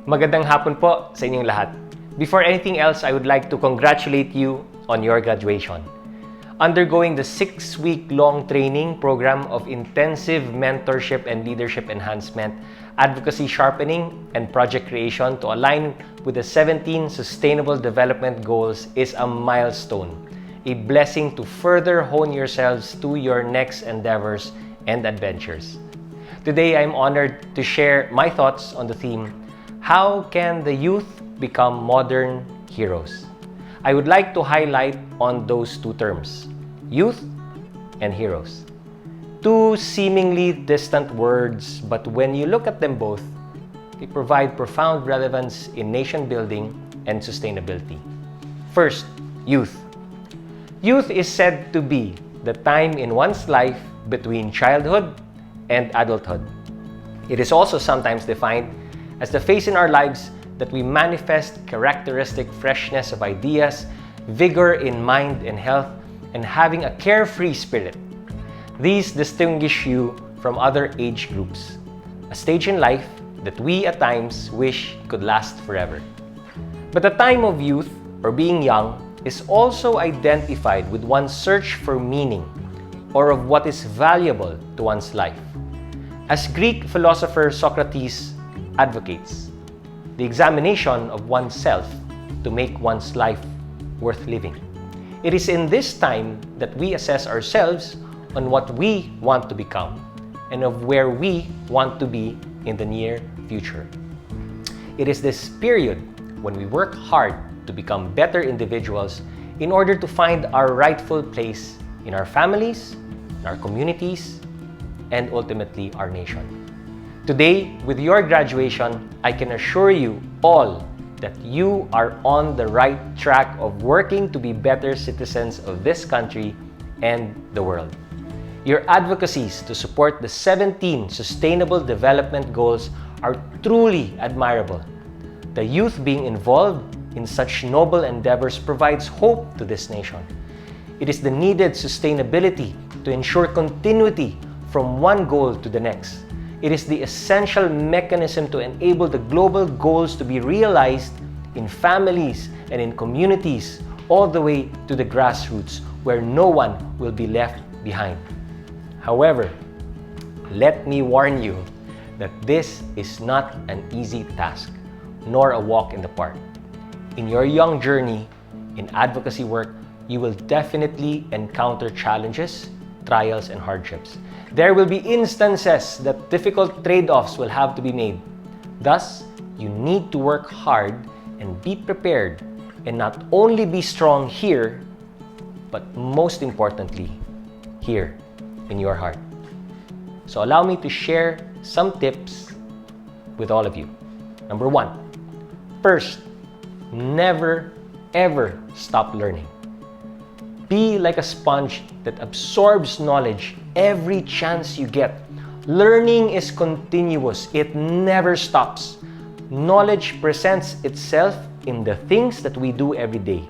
Magandang hapon po sa inyong lahat. Before anything else, I would like to congratulate you on your graduation. Undergoing the 6-week-long training program of intensive mentorship and leadership enhancement, advocacy sharpening, and project creation to align with the 17 Sustainable Development Goals is a milestone, a blessing to further hone yourselves to your next endeavors and adventures. Today, I'm honored to share my thoughts on the theme, how can the youth become modern heroes? I would like to highlight on those two terms, youth and heroes. Two seemingly distant words, but when you look at them both, they provide profound relevance in nation building and sustainability. First, youth. Youth is said to be the time in one's life between childhood and adulthood. It is also sometimes defined as the phase in our lives that we manifest characteristic freshness of ideas, vigor in mind and health, and having a carefree spirit. These distinguish you from other age groups, a stage in life that we at times wish could last forever. But the time of youth, or being young, is also identified with one's search for meaning or of what is valuable to one's life. As Greek philosopher Socrates advocates, the examination of oneself to make one's life worth living. It is in this time that we assess ourselves on what we want to become and of where we want to be in the near future. It is this period when we work hard to become better individuals in order to find our rightful place in our families, in our communities, and ultimately our nation. Today, with your graduation, I can assure you all that you are on the right track of working to be better citizens of this country and the world. Your advocacies to support the 17 Sustainable Development Goals are truly admirable. The youth being involved in such noble endeavors provides hope to this nation. It is the needed sustainability to ensure continuity from one goal to the next. It is the essential mechanism to enable the global goals to be realized in families and in communities, all the way to the grassroots, where no one will be left behind. However, let me warn you that this is not an easy task, nor a walk in the park. In your young journey in advocacy work, you will definitely encounter challenges, trials, and hardships. There will be instances that difficult trade-offs will have to be made. Thus, you need to work hard and be prepared, and not only be strong here, but most importantly, here in your heart. So allow me to share some tips with all of you. Number one, first, never ever stop learning. Be like a sponge that absorbs knowledge every chance you get. Learning is continuous. It never stops. Knowledge presents itself in the things that we do every day.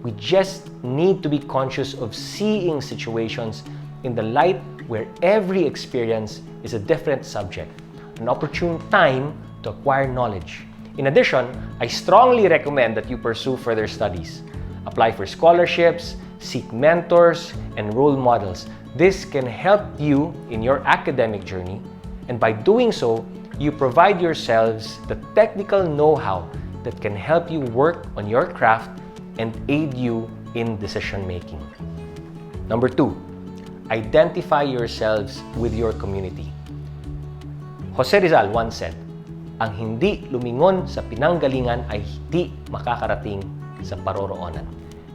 We just need to be conscious of seeing situations in the light where every experience is a different subject, an opportune time to acquire knowledge. In addition, I strongly recommend that you pursue further studies. Apply for scholarships, seek mentors, and role models. This can help you in your academic journey, and by doing so, you provide yourselves the technical know-how that can help you work on your craft and aid you in decision-making. Number two, identify yourselves with your community. Jose Rizal once said, "Ang hindi lumingon sa pinanggalingan ay hindi makakarating sa paroroonan."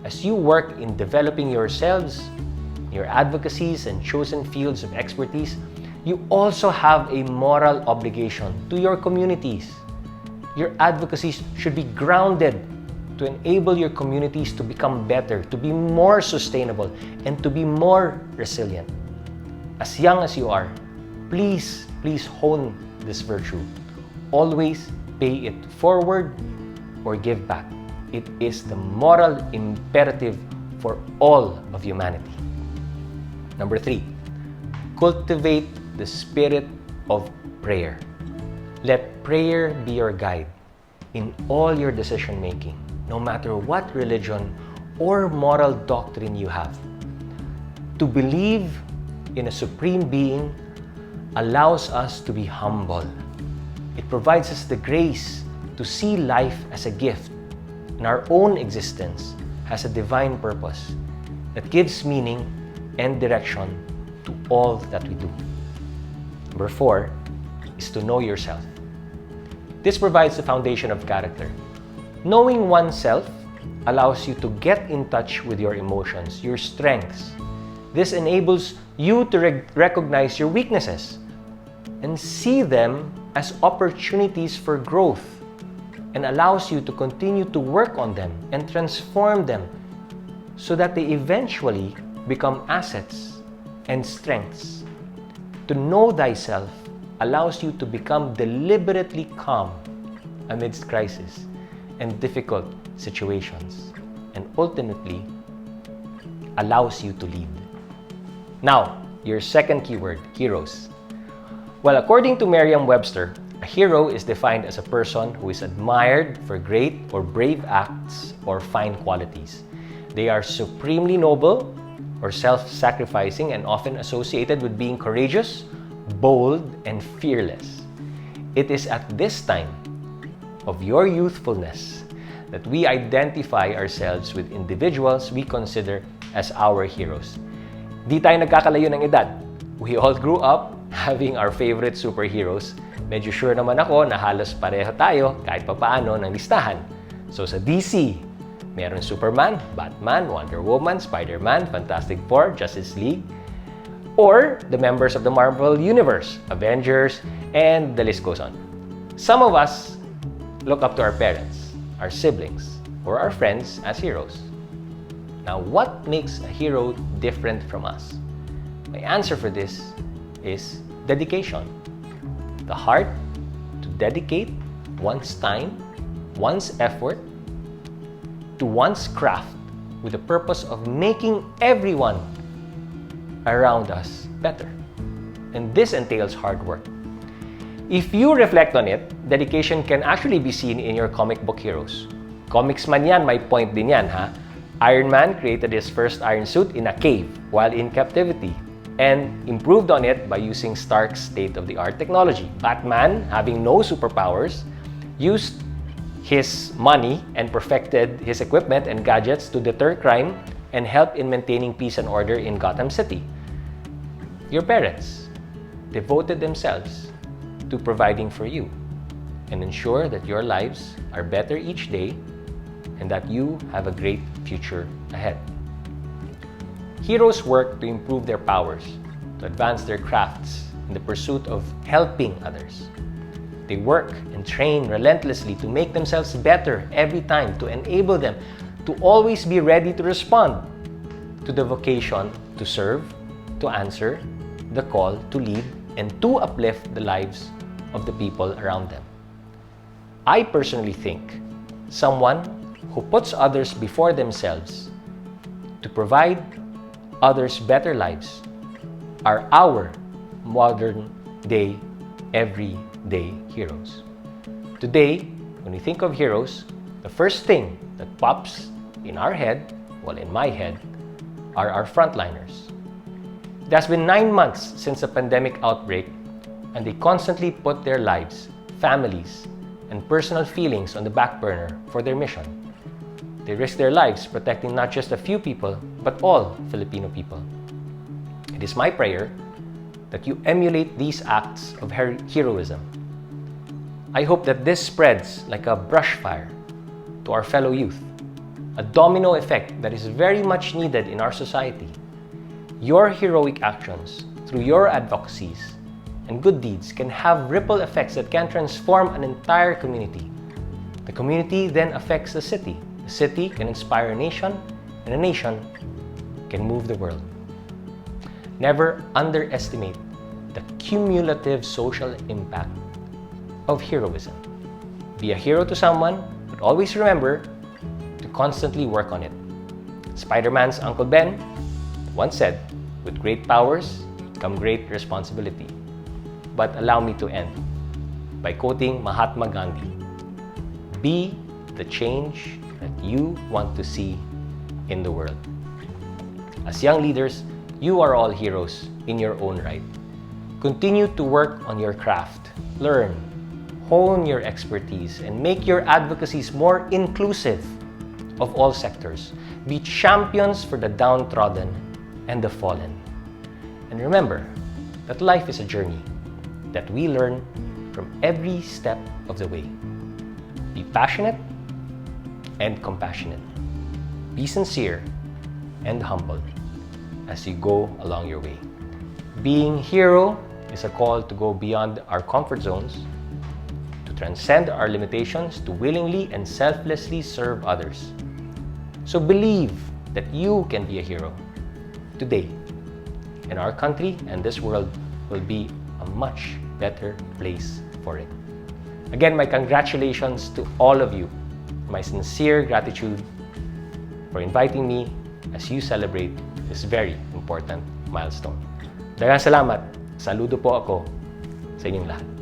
As you work in developing yourselves, your advocacies, and chosen fields of expertise, you also have a moral obligation to your communities. Your advocacies should be grounded to enable your communities to become better, to be more sustainable, and to be more resilient. As young as you are, please hone this virtue. Always pay it forward or give back. It is the moral imperative for all of humanity. Number three, cultivate the spirit of prayer. Let prayer be your guide. in all your decision making, no matter what religion or moral doctrine you have. To believe in a supreme being allows us to be humble. It provides us the grace to see life as a gift, and our own existence has a divine purpose that gives meaning and direction to all that we do. Number 4 is to know yourself. This provides the foundation of character. Knowing oneself allows you to get in touch with your emotions, your strengths. This enables you to recognize your weaknesses and see them as opportunities for growth, and allows you to continue to work on them and transform them so that they eventually become assets and strengths. To know thyself allows you to become deliberately calm amidst crisis and difficult situations, and ultimately allows you to lead. Now, your second keyword, heroes. Well, according to Merriam-Webster, a hero is defined as a person who is admired for great or brave acts or fine qualities. They are supremely noble or self-sacrificing and often associated with being courageous, bold, and fearless. It is at this time of your youthfulness that we identify ourselves with individuals we consider as our heroes. Di tayo nagkakalayo ng edad. We all grew up having our favorite superheroes. Medyo sure naman ako na halos pareho tayo kahit papaano ng listahan. So sa DC, meron Superman, Batman, Wonder Woman, Spider-Man, Fantastic Four, Justice League, or the members of the Marvel Universe, Avengers, and the list goes on. Some of us look up to our parents, our siblings, or our friends as heroes. Now, what makes a hero different from us? My answer for this is dedication. The heart to dedicate one's time, one's effort to one's craft with the purpose of making everyone around us better. And this entails hard work. If you reflect on it, dedication can actually be seen in your comic book heroes. Comics man yan, may point din yan, ha? Iron Man created his first iron suit in a cave while in captivity and improved on it by using Stark's state-of-the-art technology. Batman, having no superpowers, used his money and perfected his equipment and gadgets to deter crime and help in maintaining peace and order in Gotham City. Your parents devoted themselves to providing for you and ensure that your lives are better each day and that you have a great future ahead. Heroes work to improve their powers, to advance their crafts in the pursuit of helping others. They work and train relentlessly to make themselves better every time, to enable them to always be ready to respond to the vocation to serve, to answer the call to lead, and to uplift the lives of the people around them. I personally think someone who puts others before themselves to provide others better lives are our modern day, everyday heroes. Today, when we think of heroes, the first thing that pops in our head, well, in my head, are our frontliners. It has been 9 months since the pandemic outbreak, and they constantly put their lives, families, and personal feelings on the back burner for their mission. They risk their lives protecting not just a few people, but all Filipino people. It is my prayer that you emulate these acts of heroism. I hope that this spreads like a brush fire to our fellow youth, a domino effect that is very much needed in our society. Your heroic actions, through your advocacies and good deeds, can have ripple effects that can transform an entire community. The community then affects the city. The city can inspire a nation, and a nation can move the world. Never underestimate the cumulative social impact of heroism. Be a hero to someone, but always remember to constantly work on it. Spider-Man's Uncle Ben once said, "With great powers come great responsibility." But allow me to end by quoting Mahatma Gandhi, be the change that you want to see in the world. As young leaders, you are all heroes in your own right. Continue to work on your craft, learn, hone your expertise, and make your advocacies more inclusive of all sectors. Be champions for the downtrodden and the fallen. And remember that life is a journey that we learn from every step of the way. Be passionate and compassionate. Be sincere and humble as you go along your way. Being hero is a call to go beyond our comfort zones, to transcend our limitations, to willingly and selflessly serve others. So believe that you can be a hero today, and our country and this world will be a much better place for it. Again, my congratulations to all of you. My sincere gratitude for inviting me as you celebrate this very important milestone. Daghang salamat. Saludo po ako sa inyong lahat.